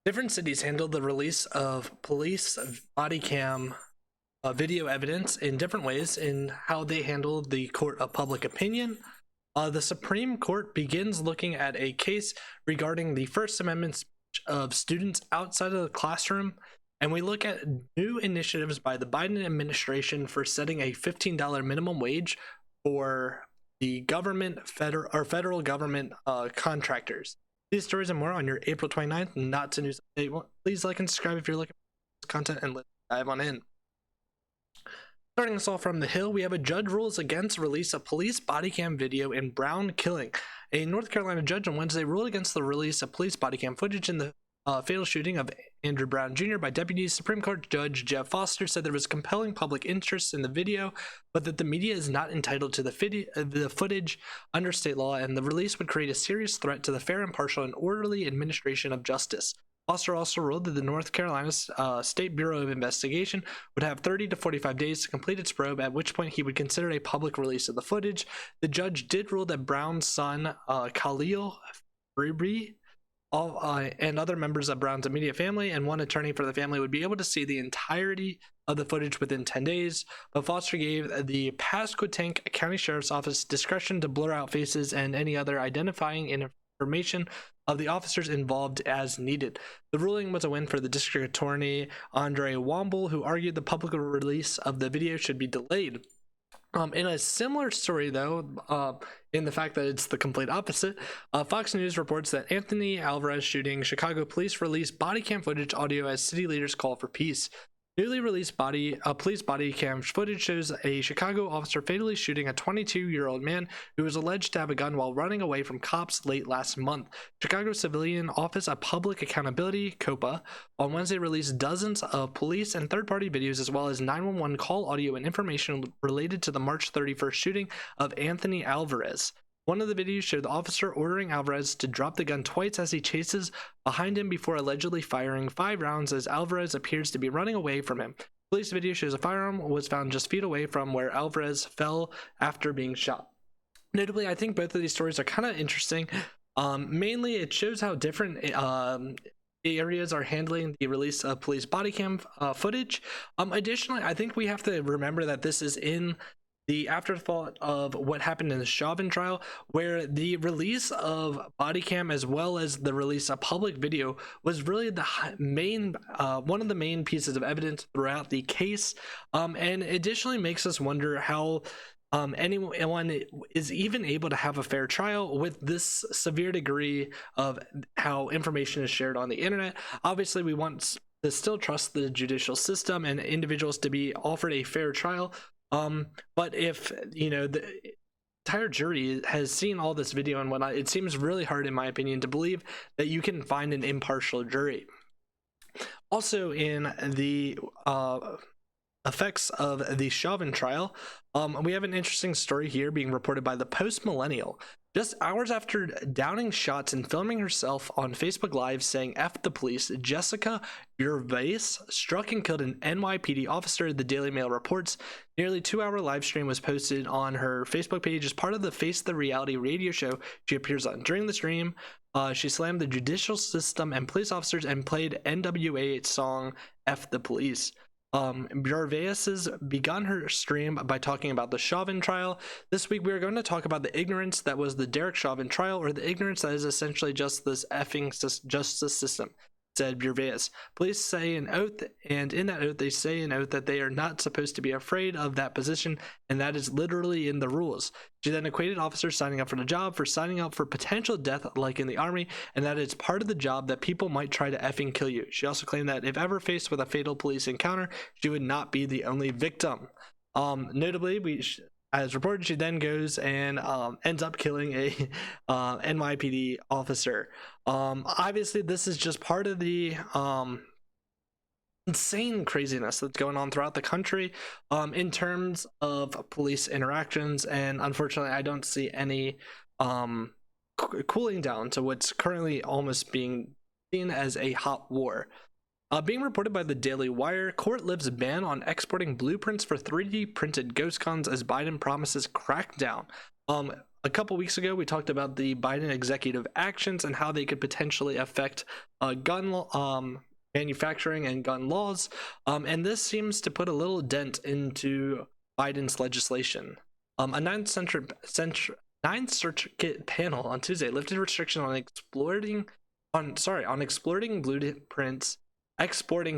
Different cities handled the release of police body cam video evidence in different ways in how they handled the court of public opinion. The Supreme Court begins looking at a case regarding the First Amendment speech of students outside of the classroom, and we look at new initiatives by the Biden administration for setting a $15 minimum wage for the federal government contractors. These stories and more on your April 29th Not to News update. Please like and subscribe if you're looking for this content, and let's dive on in. Starting us off from the Hill, we have a judge rules against release of police body cam video in Brown killing. A North Carolina judge on Wednesday ruled against the release of police body cam footage in the fatal shooting of Andrew Brown Jr. by deputies. Supreme Court Judge Jeff Foster said there was compelling public interest in the video, but that the media is not entitled to the footage under state law, and the release would create a serious threat to the fair, impartial, and orderly administration of justice. Foster also ruled that the North Carolina State Bureau of Investigation would have 30 to 45 days to complete its probe, at which point he would consider a public release of the footage. The judge did rule that Brown's son, Khalil Fribri, and other members of Brown's immediate family and one attorney for the family would be able to see the entirety of the footage within 10 days, but Foster gave the Pasquotank County Sheriff's Office discretion to blur out faces and any other identifying information of the officers involved as needed. The ruling was a win for the district attorney, Andre Womble, who argued the public release of the video should be delayed. In a similar story, though, in the fact that it's the complete opposite, Fox News reports that Anthony Alvarez shooting, Chicago police released body cam footage audio as city leaders call for peace. Newly released police body cam footage shows a Chicago officer fatally shooting a 22-year-old man who was alleged to have a gun while running away from cops late last month. Chicago Civilian Office of Public Accountability, COPA, on Wednesday released dozens of police and third-party videos as well as 911 call audio and information related to the March 31st shooting of Anthony Alvarez. One of the videos showed the officer ordering Alvarez to drop the gun twice as he chases behind him before allegedly firing 5 rounds as Alvarez appears to be running away from him. Police video shows a firearm was found just feet away from where Alvarez fell after being shot. Notably, I think both of these stories are kind of interesting. Mainly, it shows how different areas are handling the release of police body cam footage. Additionally, I think we have to remember that this is in the afterthought of what happened in the Chauvin trial, where the release of body cam as well as the release of public video was really the main one of the main pieces of evidence throughout the case, and additionally makes us wonder how anyone is even able to have a fair trial with this severe degree of how information is shared on the internet. Obviously, we want to still trust the judicial system and individuals to be offered a fair trial. But if the entire jury has seen all this video and whatnot, it seems really hard, in my opinion, to believe that you can find an impartial jury. Also, in the effects of the Chauvin trial, we have an interesting story here being reported by the Post Millennial. Just hours after downing shots and filming herself on Facebook Live saying "F the police," Jessica Bjarveaus struck and killed an NYPD officer, the Daily Mail reports. Nearly 2-hour live stream was posted on her Facebook page as part of the Face the Reality radio show she appears on. During the stream, she slammed the judicial system and police officers and played NWA's song "F the Police." Bjarveaus has begun her stream by talking about the Chauvin trial. This week we are going to talk about the ignorance that was the Derek Chauvin trial, or the ignorance that is essentially just this effing justice system, said Bjarveaus. Police say an oath, and in that oath they say an oath that they are not supposed to be afraid of that position, and that is literally in the rules. She then equated officers signing up for the job for signing up for potential death like in the army, and that it's part of the job that people might try to effing kill you. She also claimed that if ever faced with a fatal police encounter, she would not be the only victim. Notably, as reported, she then goes and ends up killing a NYPD officer. Obviously, this is just part of the insane craziness that's going on throughout the country in terms of police interactions, and unfortunately, I don't see any cooling down to what's currently almost being seen as a hot war. Being reported by the Daily Wire, court lifts ban on exporting blueprints for 3D printed ghost guns as Biden promises crackdown. a couple weeks ago, we talked about the Biden executive actions and how they could potentially affect manufacturing and gun laws. And this seems to put a little dent into Biden's legislation. A Ninth Circuit panel on Tuesday lifted restriction on exporting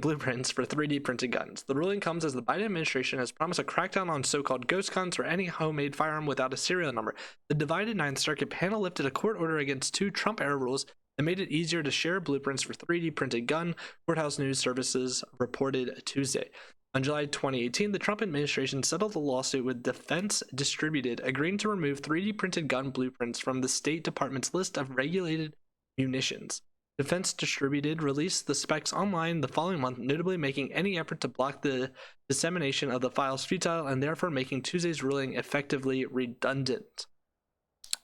blueprints for 3D printed guns. The ruling comes as the Biden administration has promised a crackdown on so-called ghost guns or any homemade firearm without a serial number. The divided Ninth Circuit panel lifted a court order against 2 Trump-era rules that made it easier to share blueprints for 3D printed gun, Courthouse News Services reported Tuesday. On July 2018, the Trump administration settled the lawsuit with Defense Distributed, agreeing to remove 3D printed gun blueprints from the State Department's list of regulated munitions. Defense Distributed released the specs online the following month, notably making any effort to block the dissemination of the files futile and therefore making Tuesday's ruling effectively redundant.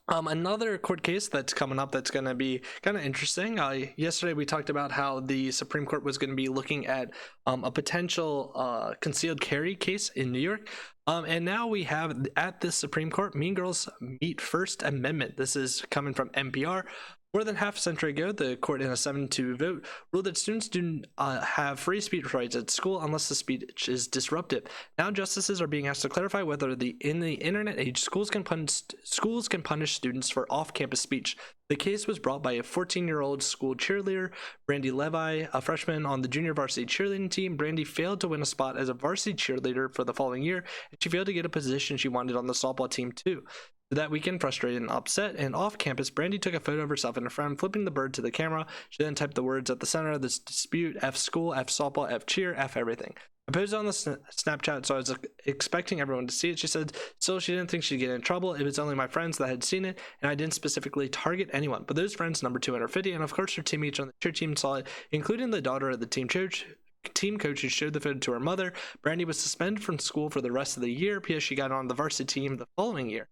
Another court case that's coming up that's going to be kind of interesting. Yesterday we talked about how the Supreme Court was going to be looking at a potential concealed carry case in New York. And now we have at the Supreme Court, Mean Girls Meet First Amendment. This is coming from NPR. More than half a century ago, the court in a 7-2 vote ruled that students do have free speech rights at school unless the speech is disruptive. Now justices are being asked to clarify whether in the internet age, schools can punish students for off-campus speech. The case was brought by a 14-year-old school cheerleader, Brandy Levi, a freshman on the junior varsity cheerleading team. Brandy failed to win a spot as a varsity cheerleader for the following year, and she failed to get a position she wanted on the softball team too. That weekend, frustrated and upset and off campus, Brandy took a photo of herself and a friend, flipping the bird to the camera. She then typed the words at the center of this dispute: F school, F softball, F cheer, F everything. I posted on the Snapchat, so I was expecting everyone to see it. She said still she didn't think she'd get in trouble. It was only my friends that had seen it, and I didn't specifically target anyone. But those friends, number 250, and of course her teammates on the cheer team saw it, including the daughter of the team coach who showed the photo to her mother. Brandy was suspended from school for the rest of the year. P.S. She got on the varsity team the following year.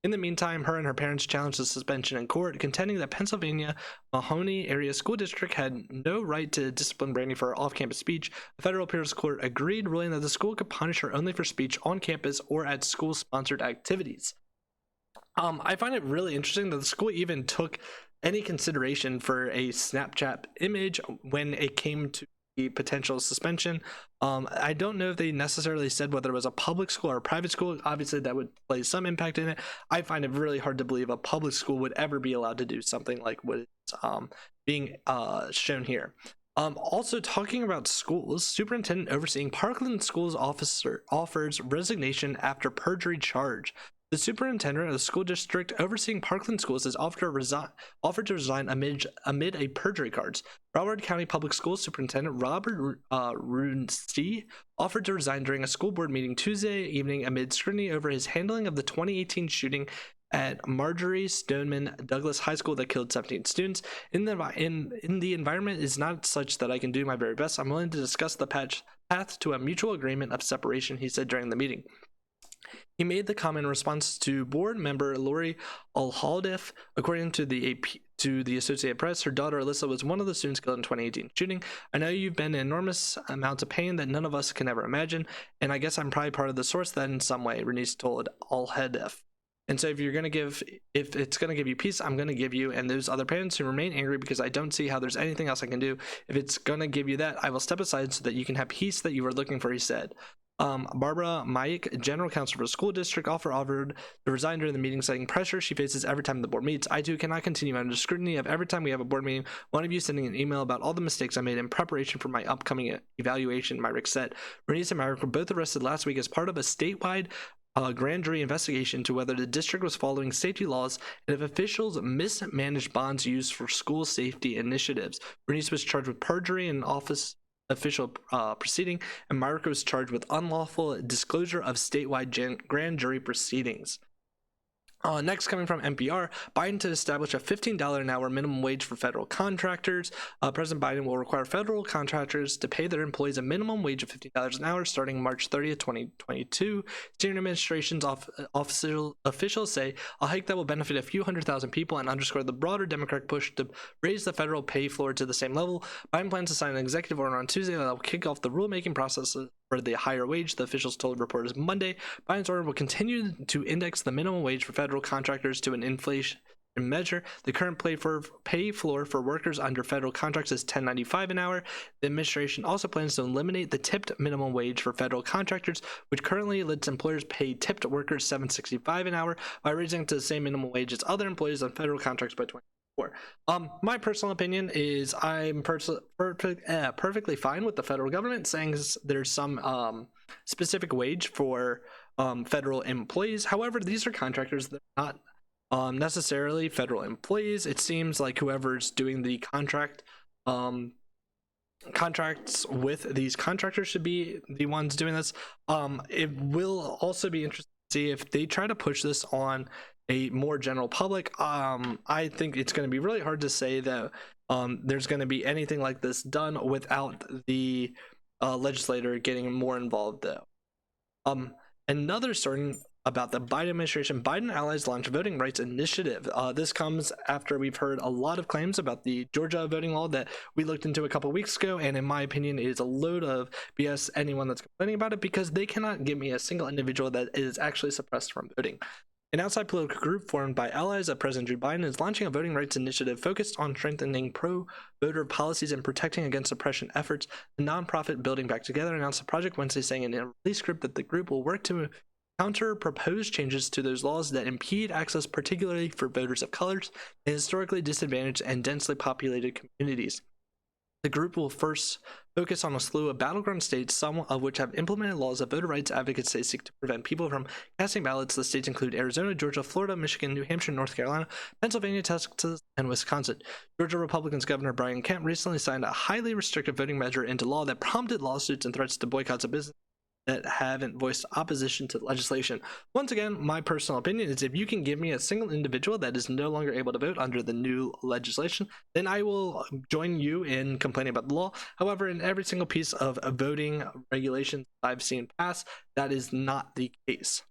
In the meantime, her and her parents challenged the suspension in court, contending that Pennsylvania Mahoney Area School District had no right to discipline Brandy for her off-campus speech. A federal appeals court agreed, ruling that the school could punish her only for speech on campus or at school-sponsored activities. I find it really interesting that the school even took any consideration for a Snapchat image when it came to the potential suspension. I don't know if they necessarily said whether it was a public school or a private school. Obviously that would play some impact in it. I find it really hard to believe a public school would ever be allowed to do something like what is being shown here. Also talking about schools, superintendent overseeing Parkland schools offers resignation after perjury charge. The superintendent of the school district overseeing Parkland schools has offered to resign amid a perjury charge. Broward County Public Schools Superintendent Robert Runste offered to resign during a school board meeting Tuesday evening amid scrutiny over his handling of the 2018 shooting at Marjorie Stoneman Douglas High School that killed 17 students. In the environment is not such that I can do my very best. I'm willing to discuss the path to a mutual agreement of separation, he said during the meeting. He made the comment in response to board member Lori Alhaldiff. According to the Associated Press, her daughter Alyssa was one of the students killed in 2018 shooting. I know you've been in enormous amounts of pain that none of us can ever imagine, and I guess I'm probably part of the source that in some way, Renise told Alhaldiff. And so if it's going to give you peace, I'm going to give you, and those other parents who remain angry because I don't see how there's anything else I can do. If it's going to give you that, I will step aside so that you can have peace that you are looking for, he said. Barbara Mayek, general counsel for the school district, offered to resign during the meeting, citing pressure she faces every time the board meets. I too cannot continue under scrutiny of every time we have a board meeting, one of you sending an email about all the mistakes I made in preparation for my upcoming evaluation, Myrick said. Bernice and Myrick were both arrested last week as part of a statewide grand jury investigation into whether the district was following safety laws and if officials mismanaged bonds used for school safety initiatives. Bernice was charged with perjury and office official proceeding, and Myrick was charged with unlawful disclosure of statewide grand jury proceedings. Next, coming from NPR, Biden to establish a $15 an hour minimum wage for federal contractors. President Biden will require federal contractors to pay their employees a minimum wage of $15 an hour starting March 30th, 2022. Senior administration's officials say a hike that will benefit a few 100,000 people and underscore the broader Democratic push to raise the federal pay floor to the same level. Biden plans to sign an executive order on Tuesday that will kick off the rulemaking process for the higher wage, the officials told reporters Monday. Biden's order will continue to index the minimum wage for federal contractors to an inflation measure. The current pay floor for workers under federal contracts is $10.95 an hour. The administration also plans to eliminate the tipped minimum wage for federal contractors, which currently lets employers pay tipped workers $7.65 an hour by raising it to the same minimum wage as other employees on federal contracts by 2024. My personal opinion is I'm perfectly fine with the federal government saying there's some specific wage for federal employees. However, these are contractors that are not necessarily federal employees. It seems like whoever's doing the contracts with these contractors should be the ones doing this. It will also be interesting to see if they try to push this on a more general public. I think it's going to be really hard to say that there's going to be anything like this done without the legislator getting more involved, though. Another story about the Biden administration: Biden allies launch voting rights initiative. This comes after we've heard a lot of claims about the Georgia voting law that we looked into a couple weeks ago, and in my opinion, it is a load of BS. Anyone that's complaining about it, because they cannot give me a single individual that is actually suppressed from voting. An outside political group formed by allies of President Joe Biden is launching a voting rights initiative focused on strengthening pro-voter policies and protecting against suppression efforts. The nonprofit Building Back Together announced the project Wednesday, saying in a release script that the group will work to counter proposed changes to those laws that impede access, particularly for voters of colors in historically disadvantaged and densely populated communities. The group will first focus on a slew of battleground states, some of which have implemented laws that voter rights advocates say seek to prevent people from casting ballots. The states include Arizona, Georgia, Florida, Michigan, New Hampshire, North Carolina, Pennsylvania, Texas, and Wisconsin. Georgia Republicans Governor Brian Kemp recently signed a highly restrictive voting measure into law that prompted lawsuits and threats to boycotts of business that haven't voiced opposition to the legislation. Once again, my personal opinion is if you can give me a single individual that is no longer able to vote under the new legislation, then I will join you in complaining about the law. However, in every single piece of voting regulations I've seen pass, that is not the case.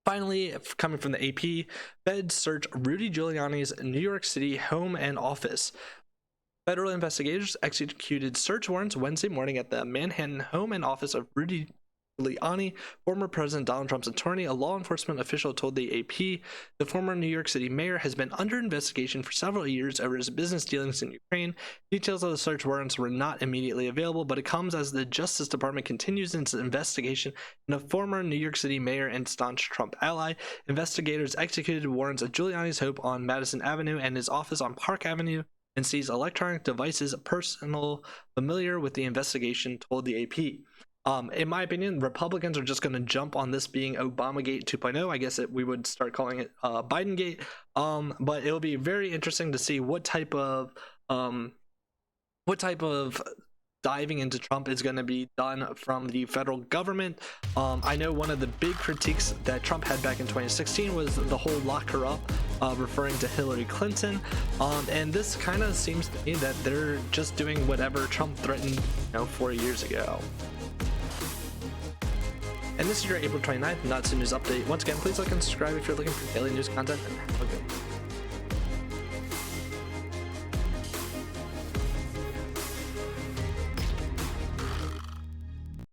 Finally, coming from the AP, feds search Rudy Giuliani's New York City home and office. Federal investigators executed search warrants Wednesday morning at the Manhattan home and office of Rudy Giuliani, former President Donald Trump's attorney. A law enforcement official told the AP the former New York City mayor has been under investigation for several years over his business dealings in Ukraine. Details of the search warrants were not immediately available, but it comes as the Justice Department continues its investigation into former New York City mayor and staunch Trump ally. Investigators executed warrants at Giuliani's home on Madison Avenue and his office on Park Avenue and seized electronic devices personal familiar with the investigation, told the AP. In my opinion, Republicans are just going to jump on this being Obamagate 2.0. I guess we would start calling it Bidengate. But it'll be very interesting to see what type of diving into Trump is going to be done from the federal government. I know one of the big critiques that Trump had back in 2016 was the whole lock her up, referring to Hillary Clinton. And this kind of seems to me that they're just doing whatever Trump threatened 4 years ago. And this is your April 29th Not So News update. Once again, please like and subscribe if you're looking for daily news content, and have a good one.